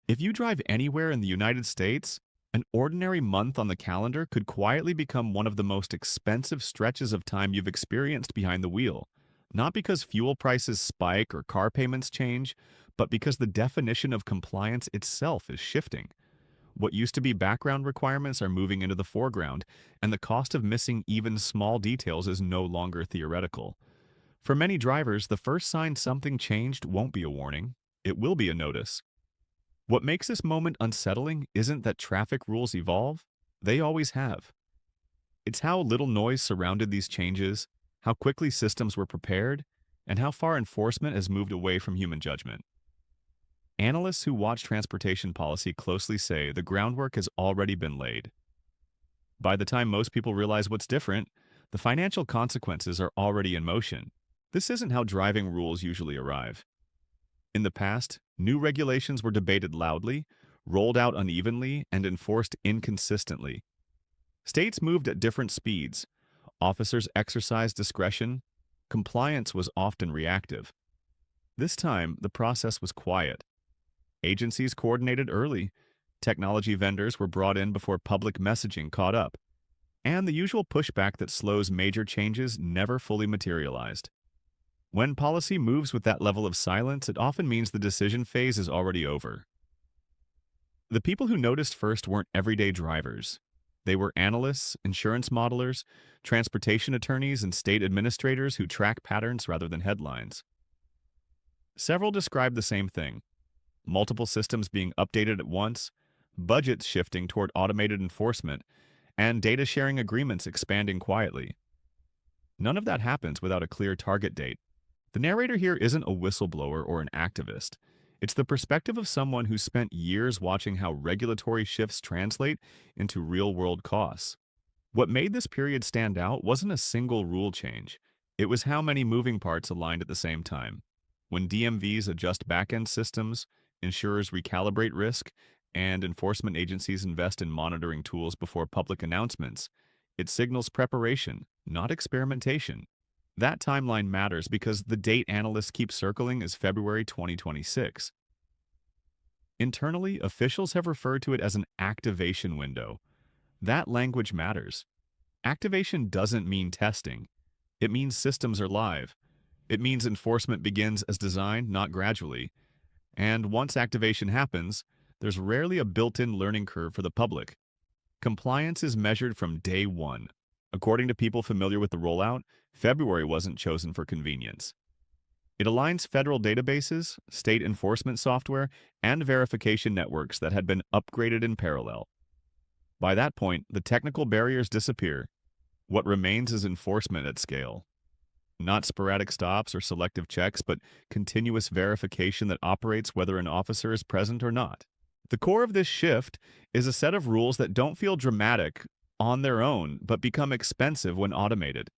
If you drive anywhere in the United States, an ordinary month on the calendar could quietly become one of the most expensive stretches of time you've experienced behind the wheel. Not because fuel prices spike or car payments change, but because the definition of compliance itself is shifting. What used to be background requirements are moving into the foreground, and the cost of missing even small details is no longer theoretical. For many drivers, the first sign something changed won't be a warning, it will be a notice. What makes this moment unsettling isn't that traffic rules evolve, they always have. It's how little noise surrounded these changes, how quickly systems were prepared, and how far enforcement has moved away from human judgment. Analysts who watch transportation policy closely say the groundwork has already been laid. By the time most people realize what's different, the financial consequences are already in motion. This isn't how driving rules usually arrive. In the past, new regulations were debated loudly, rolled out unevenly, and enforced inconsistently. States moved at different speeds. Officers exercised discretion. Compliance was often reactive. This time, the process was quiet. Agencies coordinated early. Technology vendors were brought in before public messaging caught up. And the usual pushback that slows major changes never fully materialized. When policy moves with that level of silence, it often means the decision phase is already over. The people who noticed first weren't everyday drivers. They were analysts, insurance modelers, transportation attorneys, and state administrators who track patterns rather than headlines. Several described the same thing: multiple systems being updated at once, budgets shifting toward automated enforcement, and data sharing agreements expanding quietly. None of that happens without a clear target date. The narrator here isn't a whistleblower or an activist. It's the perspective of someone who spent years watching how regulatory shifts translate into real-world costs. What made this period stand out wasn't a single rule change. It was how many moving parts aligned at the same time. When DMVs adjust back-end systems, insurers recalibrate risk, and enforcement agencies invest in monitoring tools before public announcements, it signals preparation, not experimentation. That timeline matters because the date analysts keep circling is February 2026. Internally, officials have referred to it as an activation window. That language matters. Activation doesn't mean testing. It means systems are live. It means enforcement begins as designed, not gradually. And once activation happens, there's rarely a built-in learning curve for the public. Compliance is measured from day one. According to people familiar with the rollout, February wasn't chosen for convenience. It aligns federal databases, state enforcement software, and verification networks that had been upgraded in parallel. By that point, the technical barriers disappear. What remains is enforcement at scale. Not sporadic stops or selective checks, but continuous verification that operates whether an officer is present or not. The core of this shift is a set of rules that don't feel dramatic on their own, but become expensive when automated.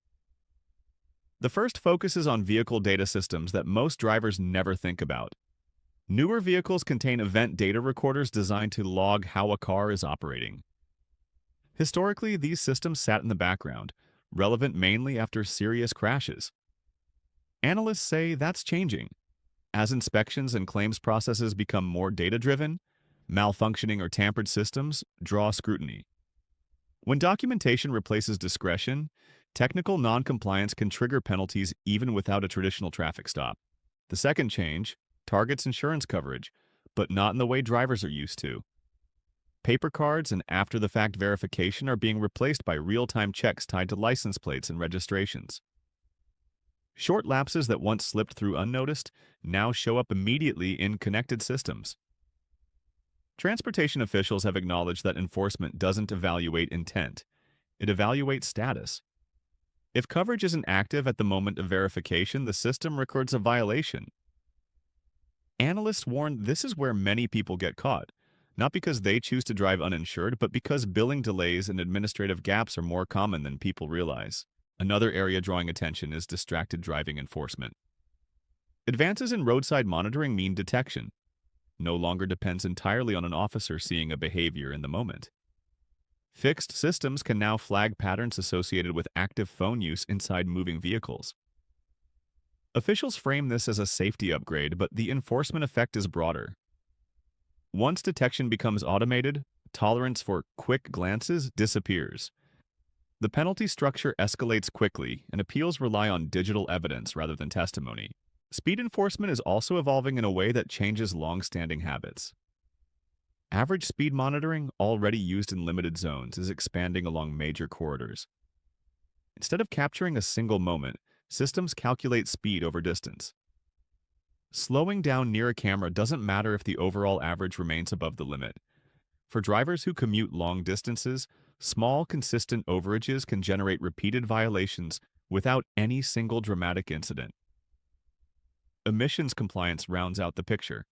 The first focuses on vehicle data systems that most drivers never think about. Newer vehicles contain event data recorders designed to log how a car is operating. Historically, these systems sat in the background, relevant mainly after serious crashes. Analysts say that's changing. As inspections and claims processes become more data-driven, malfunctioning or tampered systems draw scrutiny. When documentation replaces discretion, technical noncompliance can trigger penalties even without a traditional traffic stop. The second change targets insurance coverage, but not in the way drivers are used to. Paper cards and after-the-fact verification are being replaced by real-time checks tied to license plates and registrations. Short lapses that once slipped through unnoticed now show up immediately in connected systems. Transportation officials have acknowledged that enforcement doesn't evaluate intent. It evaluates status. If coverage isn't active at the moment of verification, the system records a violation. Analysts warn this is where many people get caught, not because they choose to drive uninsured, but because billing delays and administrative gaps are more common than people realize. Another area drawing attention is distracted driving enforcement. Advances in roadside monitoring mean detection no longer depends entirely on an officer seeing a behavior in the moment. Fixed systems can now flag patterns associated with active phone use inside moving vehicles. Officials frame this as a safety upgrade, but the enforcement effect is broader. Once detection becomes automated, tolerance for quick glances disappears. The penalty structure escalates quickly, and appeals rely on digital evidence rather than testimony. Speed enforcement is also evolving in a way that changes long-standing habits. Average speed monitoring, already used in limited zones, is expanding along major corridors. Instead of capturing a single moment, systems calculate speed over distance. Slowing down near a camera doesn't matter if the overall average remains above the limit. For drivers who commute long distances, small, consistent overages can generate repeated violations without any single dramatic incident. Emissions compliance rounds out the picture.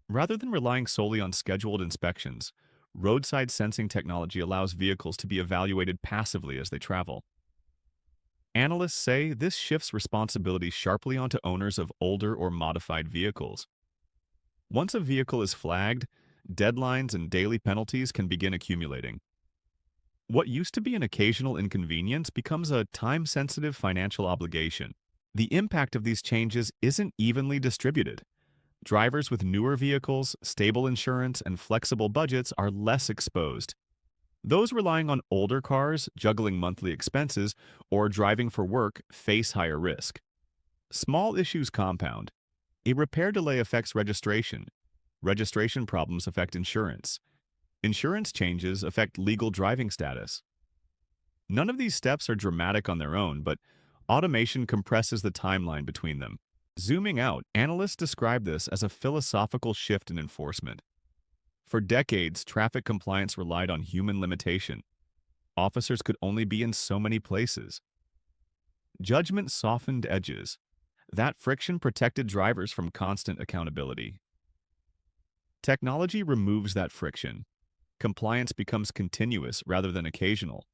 Rather than relying solely on scheduled inspections, roadside sensing technology allows vehicles to be evaluated passively as they travel. Analysts say this shifts responsibility sharply onto owners of older or modified vehicles. Once a vehicle is flagged, deadlines and daily penalties can begin accumulating. What used to be an occasional inconvenience becomes a time-sensitive financial obligation. The impact of these changes isn't evenly distributed. Drivers with newer vehicles, stable insurance, and flexible budgets are less exposed. Those relying on older cars, juggling monthly expenses, or driving for work face higher risk. Small issues compound. A repair delay affects registration. Registration problems affect insurance. Insurance changes affect legal driving status. None of these steps are dramatic on their own, but automation compresses the timeline between them. Zooming out, analysts describe this as a philosophical shift in enforcement. For decades, traffic compliance relied on human limitation. Officers could only be in so many places. Judgment softened edges. That friction protected drivers from constant accountability. Technology removes that friction. Compliance becomes continuous rather than occasional.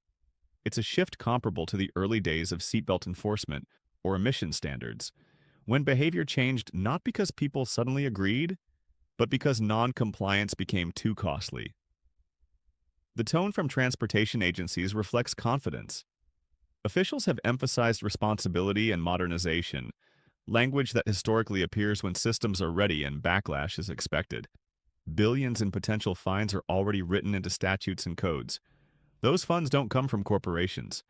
It's a shift comparable to the early days of seatbelt enforcement or emission standards, when behavior changed not because people suddenly agreed, but because non-compliance became too costly. The tone from transportation agencies reflects confidence. Officials have emphasized responsibility and modernization, language that historically appears when systems are ready and backlash is expected. Billions in potential fines are already written into statutes and codes. Those funds don't come from corporations.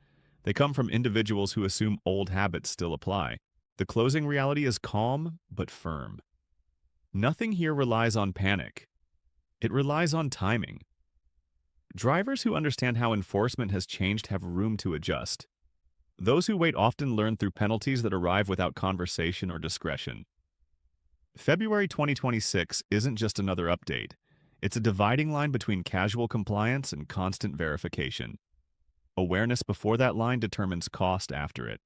They come from individuals who assume old habits still apply. The closing reality is calm but firm. Nothing here relies on panic. It relies on timing. Drivers who understand how enforcement has changed have room to adjust. Those who wait often learn through penalties that arrive without conversation or discretion. February 2026 isn't just another update. It's a dividing line between casual compliance and constant verification. Awareness before that line determines cost after it.